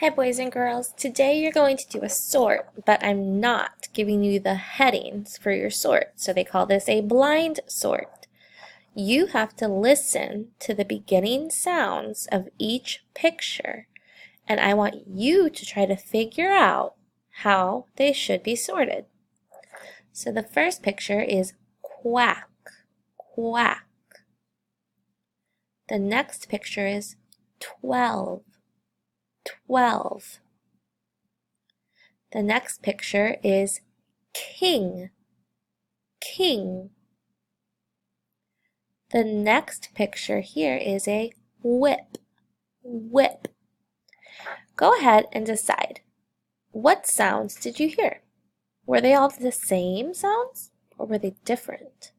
Hey boys and girls, today you're going to do a sort, but I'm not giving you the headings for your sort, so they call this a blind sort. You have to listen to the beginning sounds of each picture, and I want you to try to figure out how they should be sorted. So the first picture is quack, quack. The next picture is 12, 12. The next picture is king, king. The next picture here is a whip, whip. Go ahead and decide. What sounds did you hear? Were they all the same sounds or were they different?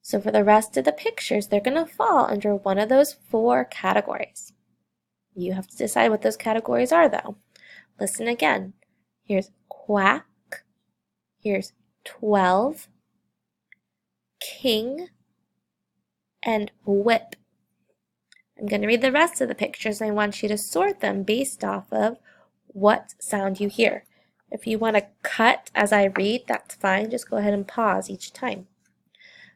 So for the rest of the pictures, they're going to fall under one of those four categories. You have to decide what those categories are though. Listen again. Here's quack. Here's 12, king, and whip. I'm going to read the rest of the pictures and I want you to sort them based off of what sound you hear. If you want to cut as I read, that's fine. Just go ahead and pause each time.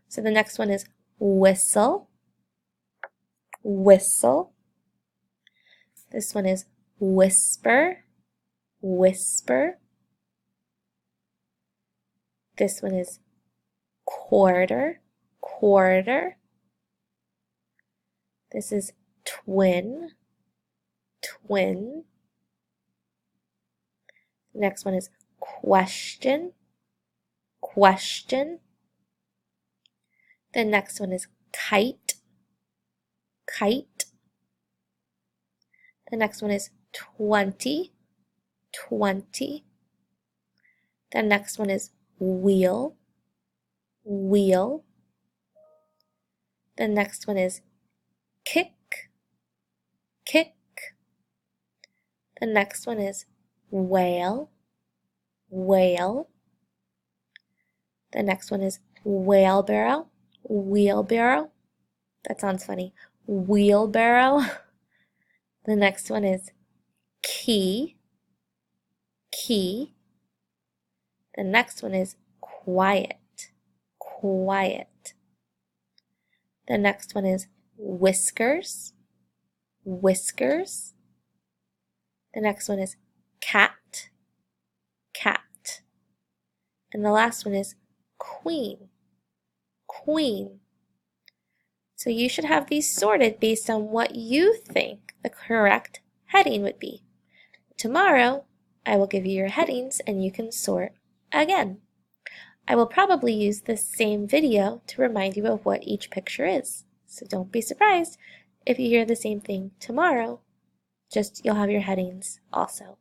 So the next one is whistle, whistle. This one is whisper, whisper. This one is quarter, quarter. This is twin, twin. The next one is question, question. The next one is kite, kite. The next one is 20, 20. The next one is wheel, wheel. The next one is kick, kick. The next one is whale, whale. The next one is wheelbarrow, wheelbarrow. That sounds funny. Wheelbarrow. The next one is key, key. The next one is quiet, quiet. The next one is whiskers, whiskers. The next one is cat, cat. And the last one is queen, queen. So you should have these sorted based on what you think the correct heading would be. Tomorrow, I will give you your headings and you can sort again. I will probably use this same video to remind you of what each picture is. So don't be surprised if you hear the same thing tomorrow. Just you'll have your headings also.